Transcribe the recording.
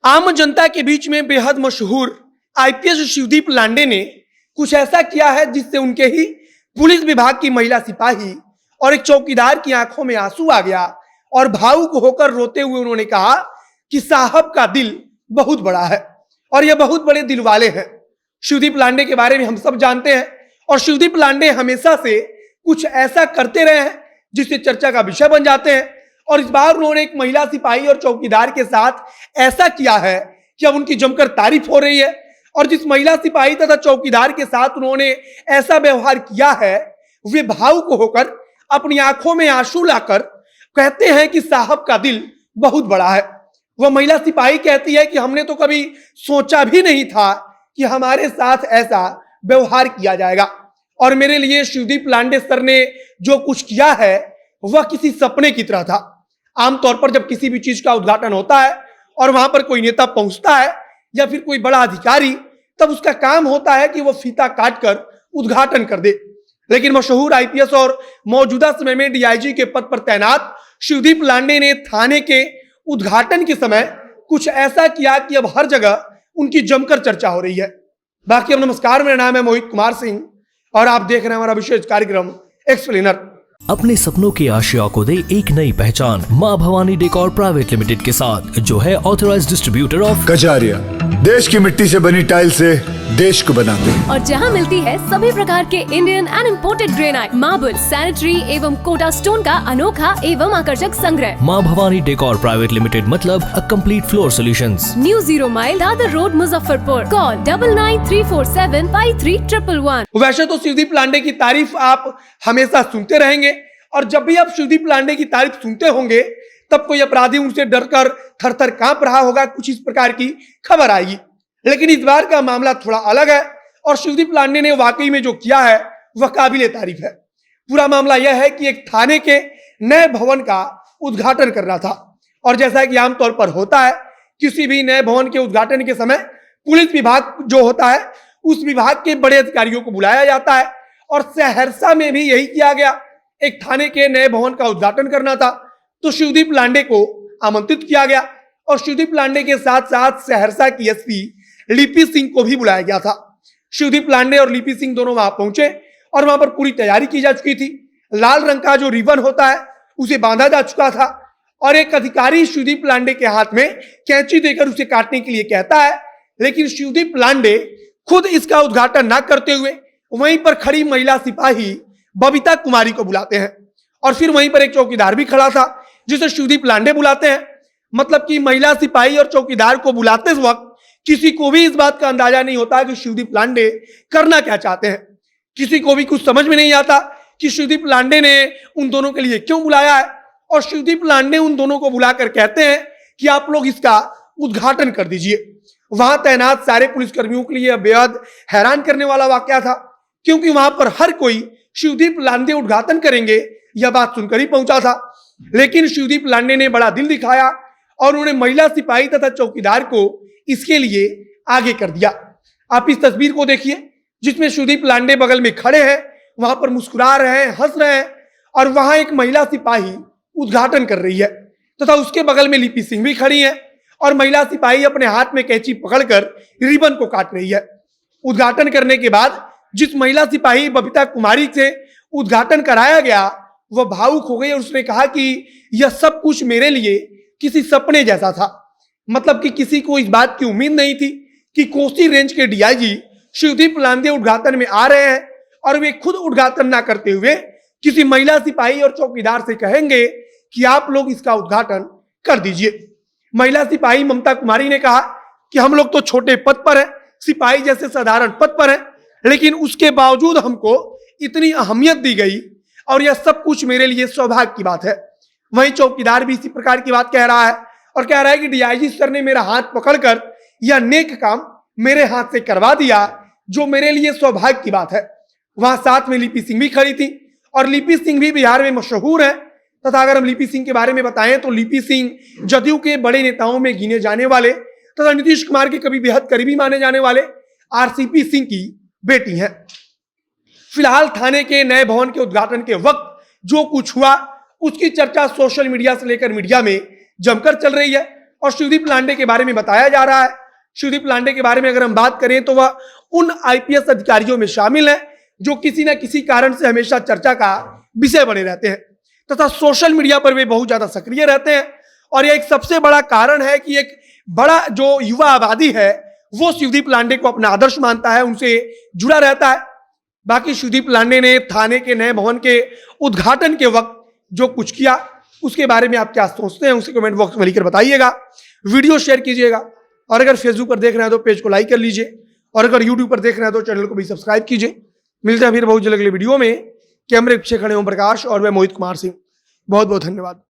आम जनता के बीच में बेहद मशहूर आईपीएस शिवदीप लांडे ने कुछ ऐसा किया है जिससे उनके ही पुलिस विभाग की महिला सिपाही और एक चौकीदार की आंखों में आंसू आ गया और भावुक होकर रोते हुए उन्होंने कहा कि साहब का दिल बहुत बड़ा है और ये बहुत बड़े दिल वाले हैं। शिवदीप लांडे के बारे में हम सब जानते हैं और शिवदीप लांडे हमेशा से कुछ ऐसा करते रहे हैं जिससे चर्चा का विषय बन जाते हैं। और इस बार उन्होंने एक महिला सिपाही और चौकीदार के साथ ऐसा किया है कि अब उनकी जमकर तारीफ हो रही है। और जिस महिला सिपाही तथा चौकीदार के साथ उन्होंने ऐसा व्यवहार किया है वे भावुक होकर अपनी आंखों में आंसू लाकर कहते हैं कि साहब का दिल बहुत बड़ा है। वह महिला सिपाही कहती है कि हमने तो कभी सोचा भी नहीं था कि हमारे साथ ऐसा व्यवहार किया जाएगा और मेरे लिए शिवदीप लांडे सर ने जो कुछ किया है वह किसी सपने की तरह था। आमतौर पर जब किसी भी चीज का उद्घाटन होता है और वहां पर कोई नेता पहुंचता है या फिर कोई बड़ा अधिकारी, तब उसका काम होता है कि वह फीता काटकर उद्घाटन कर दे। लेकिन मशहूर आईपीएस और मौजूदा समय में डीआईजी के पद पर तैनात शिवदीप लांडे ने थाने के उद्घाटन के समय कुछ ऐसा किया कि अब हर जगह उनकी जमकर चर्चा हो रही है। बाकी अब नमस्कार, मेरा नाम है मोहित कुमार सिंह और आप देख रहे हैं हमारा विशेष कार्यक्रम एक्सप्लेनर। अपने सपनों की आशिया को दे एक नई पहचान माँ भवानी डेकोर प्राइवेट लिमिटेड के साथ, जो है ऑथराइज्ड डिस्ट्रीब्यूटर ऑफ कजारिया। देश की मिट्टी से बनी टाइल से देश को बनाते हैं और जहां मिलती है सभी प्रकार के Indian and imported granite, marble, sanitary एवं कोटा स्टोन का अनोखा एवं आकर्षक संग्रह। माँ भवानी डेकोर प्राइवेट लिमिटेड मतलब a complete floor solutions. New 0 mile Dadar road, Muzaffarpur. Call 9934753111। वैसे तो शिवदीप लांडे की तारीफ आप हमेशा सुनते रहेंगे और जब भी आप शिवदीप लांडे की तारीफ सुनते होंगे तब कोई अपराधी उनसे डरकर थर-थर कांप रहा होगा, कुछ इस प्रकार की खबर आएगी। लेकिन इस बार का मामला थोड़ा अलग है और शिवदीप लांडे ने वाकई में जो किया है वह काबिले तारीफ है। पूरा मामला यह है कि एक थाने के नए भवन का उद्घाटन करना था और जैसा कि आमतौर पर होता है किसी भी नए भवन के उद्घाटन के समय पुलिस विभाग जो होता है उस विभाग के बड़े अधिकारियों को बुलाया जाता है और सहरसा में भी यही किया गया। एक थाने के नए भवन का उद्घाटन करना था तो शिवदीप लांडे को आमंत्रित किया गया और शिवदीप लांडे के साथ साथ सहरसा की एसपी लिपि सिंह को भी बुलाया गया था। शिवदीप लांडे और लिपि सिंह दोनों वहां पहुंचे और वहां पर पूरी तैयारी की जा चुकी थी। लाल रंग का जो रिबन होता है उसे बांधा जा चुका था और एक अधिकारी शिवदीप लांडे के हाथ में कैंची देकर उसे काटने के लिए कहता है, लेकिन शिवदीप लांडे खुद इसका उद्घाटन ना करते हुए वहीं पर खड़ी महिला सिपाही बबीता कुमारी को बुलाते हैं और फिर वहीं पर एक चौकीदार भी खड़ा था जिसे शिवदीप लांडे बुलाते हैं। मतलब कि महिला सिपाही और चौकीदार को बुलाते वक्त किसी को भी इस बात का अंदाजा नहीं होता कि शिवदीप लांडे करना क्या चाहते हैं। किसी को भी कुछ समझ में नहीं आता कि शिवदीप लांडे ने उन दोनों के लिए क्यों बुलाया है और शिवदीप लांडे उन दोनों को बुलाकर कहते हैं कि आप लोग इसका उद्घाटन कर दीजिए। वहां तैनात सारे पुलिसकर्मियों के लिए बेहद हैरान करने वाला वाकया था क्योंकि वहां पर हर कोई शिवदीप लांडे उद्घाटन करेंगे यह बात सुनकर ही पहुंचा था। लेकिन शिवदीप लांडे ने बड़ा दिल दिखाया और उन्होंने महिला सिपाही तथा चौकीदार को इसके लिए आगे कर दिया। आप इस तस्वीर को देखिए जिसमें शिवदीप लांडे बगल में खड़े हैं, वहां पर मुस्कुरा रहे हैं, हंस रहे हैं और वहां एक महिला सिपाही उद्घाटन कर रही है तथा उसके बगल में लिपि सिंह भी खड़ी है और महिला सिपाही अपने हाथ में कैंची पकड़कर रिबन को काट रही है। उद्घाटन करने के बाद जिस महिला सिपाही बबीता कुमारी से उद्घाटन कराया गया वह भावुक हो गई और उसने कहा कि यह सब कुछ मेरे लिए किसी सपने जैसा था। मतलब कि किसी को इस बात की उम्मीद नहीं थी कि कोसी रेंज के डीआईजी शिवदीप लांडे उद्घाटन में आ रहे हैं और वे खुद उद्घाटन ना करते हुए किसी महिला सिपाही और चौकीदार से कहेंगे कि आप लोग इसका उद्घाटन कर दीजिए। महिला सिपाही ममता कुमारी ने कहा कि हम लोग तो छोटे पद पर हैं, सिपाही जैसे साधारण पद पर हैं, लेकिन उसके बावजूद हमको इतनी अहमियत दी गई और यह सब कुछ मेरे लिए सौभाग्य की बात है। वहीं चौकीदार भी इसी प्रकार की बात कह रहा है और कह रहा है कि डीआईजी सर ने मेरा हाथ पकड़कर यह नेक काम मेरे हाथ से करवा दिया जो मेरे लिए सौभाग्य की बात है। वहां साथ में लिपि सिंह भी खड़ी थी और लिपि सिंह भी बिहार में मशहूर है तथा अगर हम लिपि सिंह के बारे में बताएं तो लिपि सिंह जदयू के बड़े नेताओं में गिने जाने वाले तथा नीतीश कुमार के कभी बेहद करीबी माने जाने वाले आरसीपी सिंह की बेटी है। फिलहाल थाने के नए भवन के उद्घाटन के वक्त जो कुछ हुआ उसकी चर्चा सोशल मीडिया से लेकर मीडिया में जमकर चल रही है और शिवदीप लांडे के बारे में बताया जा रहा है। शिवदीप लांडे के बारे में अगर हम बात करें तो वह उन आईपीएस अधिकारियों में शामिल है जो किसी न किसी कारण से हमेशा चर्चा का विषय बने रहते हैं तथा सोशल मीडिया पर वे बहुत ज्यादा सक्रिय रहते हैं। और यह एक सबसे बड़ा कारण है कि एक बड़ा जो युवा आबादी है वो शिवदीप लांडे को अपना आदर्श मानता है, उनसे जुड़ा रहता है। बाकी शिवदीप लांडे ने थाने के नए भवन के उद्घाटन के वक्त जो कुछ किया उसके बारे में आप क्या सोचते हैं उसे कमेंट बॉक्स में लिखकर बताइएगा। वीडियो शेयर कीजिएगा और अगर फेसबुक पर देख रहे हैं तो पेज को लाइक कर लीजिए और अगर यूट्यूब पर देख रहे हैं तो चैनल को भी सब्सक्राइब कीजिए। मिलते हैं फिर बहुत जल्द अगले वीडियो में। कैमरे पीछे खड़े ओम प्रकाश और मैं मोहित कुमार सिंह। बहुत बहुत धन्यवाद।